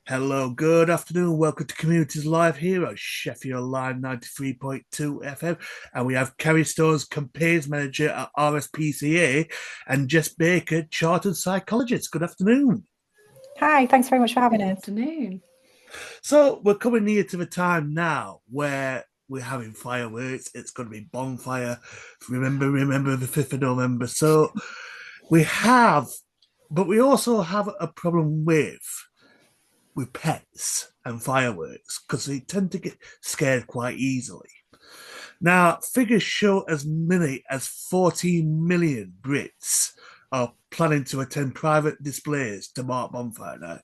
Hello, good afternoon. Welcome to Communities Live here at Sheffield Live 93.2 FM. And we have Carrie Stones, Campaigns Manager at RSPCA, and Jess Baker, Chartered Psychologist. Good afternoon. Hi, thanks very much for having Good us. afternoon. So we're coming near to the time now where we're having fireworks. It's going to be bonfire. Remember the 5th of November. So we have, but we also have a problem with pets and fireworks because they tend to get scared quite easily. Now, figures show as many as 14 million Brits are planning to attend private displays to mark Bonfire Night,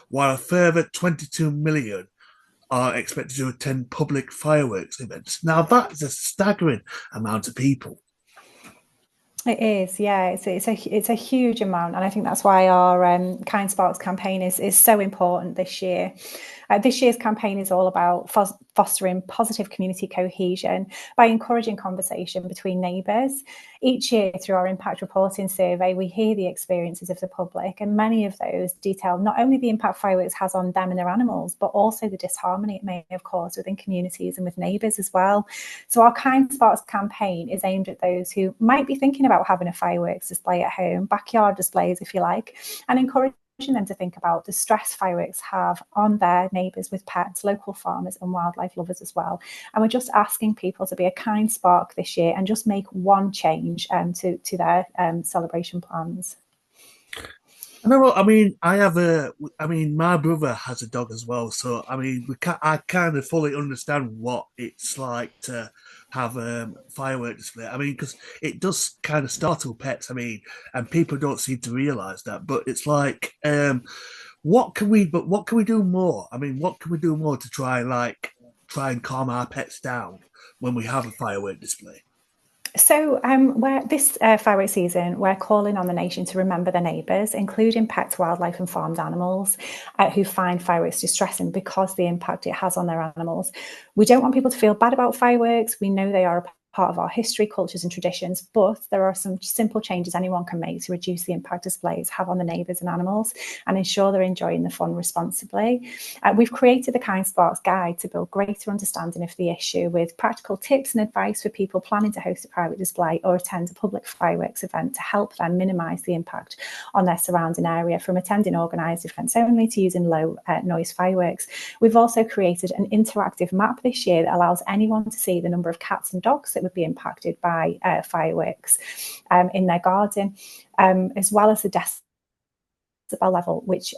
while a further 22 million are expected to attend public fireworks events. Now, that's a staggering amount of people. It is, yeah. It's a huge amount, and I think that's why our Kind Sparks campaign is so important this year. This year's campaign is all about fostering positive community cohesion by encouraging conversation between neighbours. Each year, through our impact reporting survey, we hear the experiences of the public, and many of those detail not only the impact fireworks has on them and their animals, but also the disharmony it may have caused within communities and with neighbours as well. So our Kind Sparks campaign is aimed at those who might be thinking about having a fireworks display at home, backyard displays if you like, and encouraging them to think about the stress fireworks have on their neighbours with pets, local farmers and wildlife lovers as well. And we're just asking people to be a kind spark this year and just make one change to their celebration plans. My brother has a dog as well. So, I kind of fully understand what it's like to have a firework display. Because it does kind of startle pets. And people don't seem to realize that. But it's like, what can we do more? What can we do more to try and calm our pets down when we have a firework display? So where this fireworks season, we're calling on the nation to remember their neighbours, including pets, wildlife and farmed animals who find fireworks distressing because of the impact it has on their animals. We don't want people to feel bad about fireworks. We know they are a part of our history, cultures and traditions, but there are some simple changes anyone can make to reduce the impact displays have on the neighbours and animals and ensure they're enjoying the fun responsibly. We've created the Kind Sparks Guide to build greater understanding of the issue with practical tips and advice for people planning to host a private display or attend a public fireworks event to help them minimise the impact on their surrounding area, from attending organised events only to using low noise fireworks. We've also created an interactive map this year that allows anyone to see the number of cats and dogs that would be impacted by fireworks in their garden, as well as the decibel level, which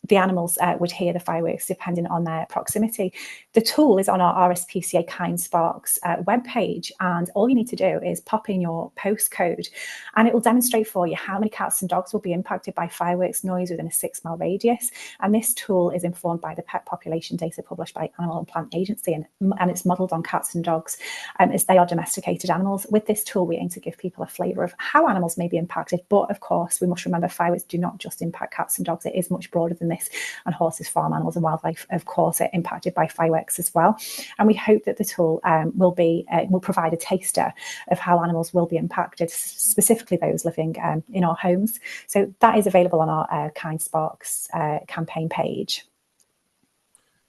the animals would hear the fireworks depending on their proximity. The tool is on our RSPCA Kind Sparks webpage, and all you need to do is pop in your postcode and it will demonstrate for you how many cats and dogs will be impacted by fireworks noise within a 6-mile radius. And this tool is informed by the pet population data published by Animal and Plant Agency, and it's modelled on cats and dogs as they are domesticated animals. With this tool, we aim to give people a flavour of how animals may be impacted, but of course we must remember fireworks do not just impact cats and dogs. It is much broader than this, and horses, farm animals and wildlife of course are impacted by fireworks as well. And we hope that the tool will provide a taster of how animals will be impacted, specifically those living in our homes. So that is available on our Kind Sparks campaign page.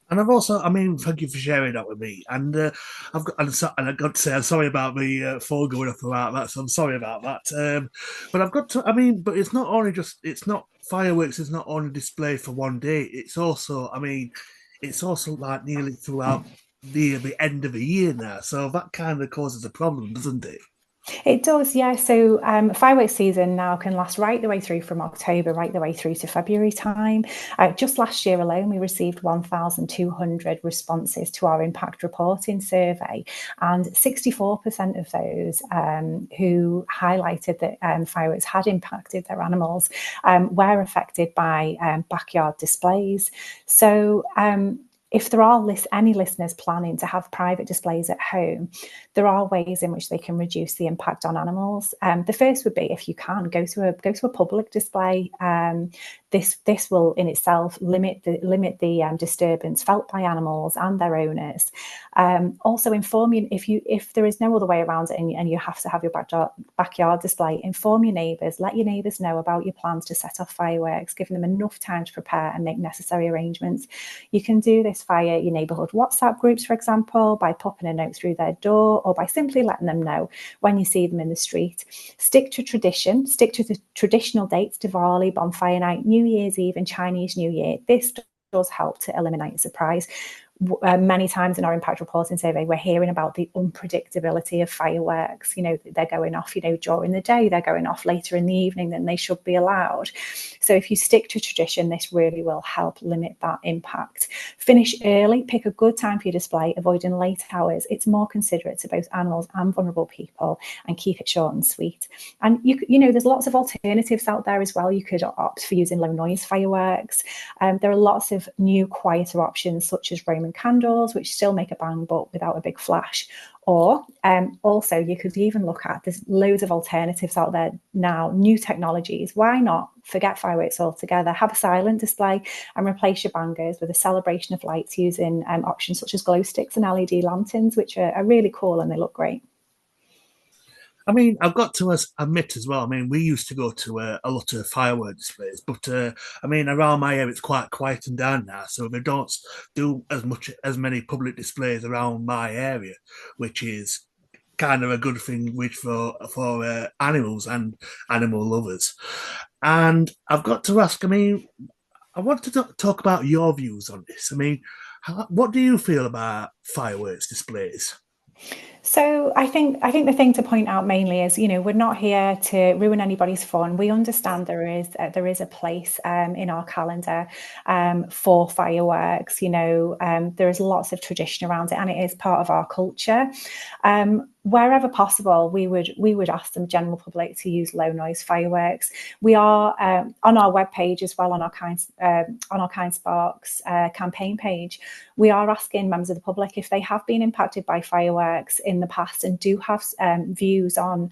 And I've also, thank you for sharing that with me. And I've got to say, I'm sorry about the phone going off about that. So I'm sorry about that. But I've got to, but it's not only it's not fireworks. It's not only displayed for one day. It's also like nearly throughout the end of the year now. So that kind of causes a problem, doesn't it? It does, yeah. So fireworks season now can last right the way through from October, right the way through to February time. Just last year alone, we received 1,200 responses to our impact reporting survey, and 64% of those who highlighted that fireworks had impacted their animals were affected by backyard displays. So if there are any listeners planning to have private displays at home, there are ways in which they can reduce the impact on animals. The first would be, if you can, go to a public display. this will in itself limit the disturbance felt by animals and their owners. Also inform you if there is no other way around it and you have to have your backyard display, inform your neighbours, let your neighbours know about your plans to set off fireworks, giving them enough time to prepare and make necessary arrangements. You can do this via your neighbourhood WhatsApp groups, for example, by popping a note through their door, or by simply letting them know when you see them in the street. Stick to tradition, stick to the traditional dates: Diwali, bonfire night, New Year's Eve and Chinese New Year. This does help to eliminate surprise. Many times in our impact reporting survey, we're hearing about the unpredictability of fireworks. They're going off, during the day, they're going off later in the evening than they should be allowed. So if you stick to tradition, this really will help limit that impact. Finish early, pick a good time for your display, avoiding late hours. It's more considerate to both animals and vulnerable people, and keep it short and sweet. And there's lots of alternatives out there as well. You could opt for using low noise fireworks. There are lots of new quieter options, such as Roman candles, which still make a bang but without a big flash. Or also you could even look at, there's loads of alternatives out there now, new technologies. Why not forget fireworks altogether, have a silent display and replace your bangers with a celebration of lights using options such as glow sticks and LED lanterns, which are really cool and they look great. I mean, I've got to admit as well. I mean, we used to go to a lot of firework displays, but I mean, around my area, it's quite quieting down now. So they don't do as many public displays around my area, which is kind of a good thing, which for animals and animal lovers. And I've got to ask. I mean, I want to talk about your views on this. I mean, what do you feel about fireworks displays? So I think the thing to point out mainly is, we're not here to ruin anybody's fun. We understand there is a place in our calendar for fireworks. There is lots of tradition around it, and it is part of our culture. Wherever possible, we would ask the general public to use low noise fireworks. We are on our webpage as well, on our Kind Sparks campaign page. We are asking members of the public if they have been impacted by fireworks in the past and do have views on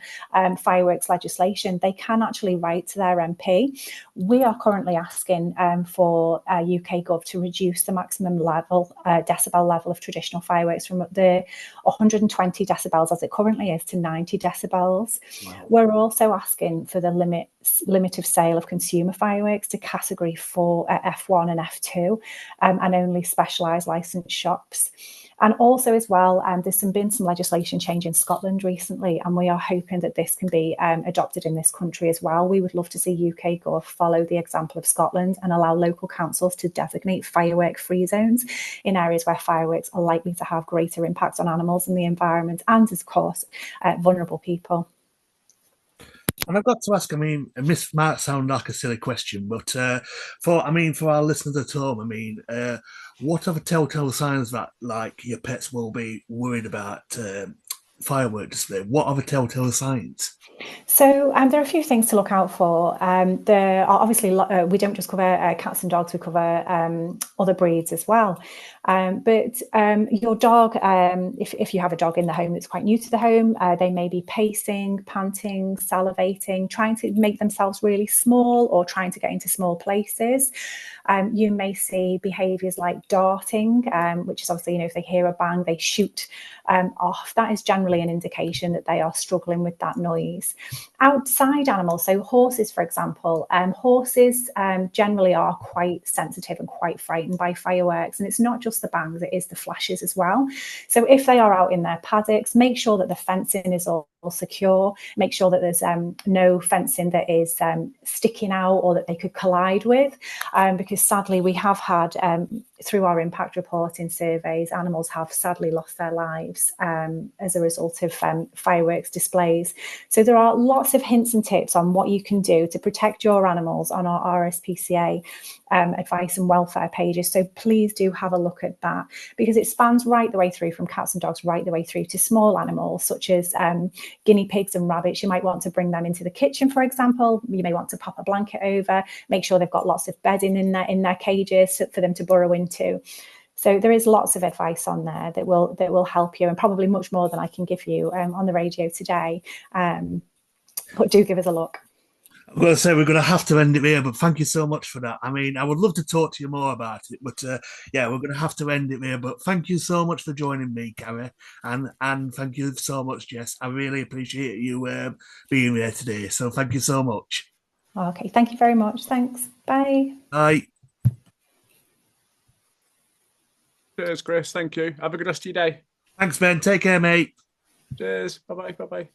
fireworks legislation. They can actually write to their MP. We are currently asking for UK Gov to reduce the maximum decibel level of traditional fireworks from the 120 decibels as it currently is to 90 decibels. Wow. We're also asking for the limit of sale of consumer fireworks to category 4 F1 and F2 and only specialised licensed shops. And also as well, there's been some legislation change in Scotland recently, and we are hoping that this can be adopted in this country as well. We would love to see UK Gov follow the example of Scotland and allow local councils to designate firework-free zones in areas where fireworks are likely to have greater impacts on animals and the environment, and of course, vulnerable people. And I've got to ask, I mean, and this might sound like a silly question, but for our listeners at home, I mean, what are the telltale signs that like your pets will be worried about firework display? What are the telltale signs? So there are a few things to look out for. There are obviously we don't just cover cats and dogs; we cover other breeds as well. But your dog, if you have a dog in the home that's quite new to the home, they may be pacing, panting, salivating, trying to make themselves really small or trying to get into small places. You may see behaviours like darting, which is obviously, if they hear a bang, they shoot off. That is generally an indication that they are struggling with that noise. Outside animals, so horses, for example, horses generally are quite sensitive and quite frightened by fireworks. And it's not just the bangs, it is the flashes as well. So if they are out in their paddocks, make sure that the fencing is all secure, make sure that there's no fencing that is sticking out or that they could collide with, because sadly we have had through our impact reporting surveys, animals have sadly lost their lives as a result of fireworks displays. So there are lots of hints and tips on what you can do to protect your animals on our RSPCA advice and welfare pages. So please do have a look at that, because it spans right the way through, from cats and dogs right the way through to small animals such as guinea pigs and rabbits. You might want to bring them into the kitchen, for example. You may want to pop a blanket over, make sure they've got lots of bedding in their cages for them to burrow into. So there is lots of advice on there that will help you, and probably much more than I can give you on the radio today. But do give us a look. I'm going to say we're going to have to end it here, but thank you so much for that. I mean, I would love to talk to you more about it, but yeah, we're going to have to end it here. But thank you so much for joining me, Carrie, and thank you so much, Jess. I really appreciate you being here today. So thank you so much. Okay, thank you very much. Thanks. Bye. Bye. Cheers, Chris. Thank you. Have a good rest of your day. Thanks, Ben. Take care, mate. Cheers. Bye bye. Bye bye.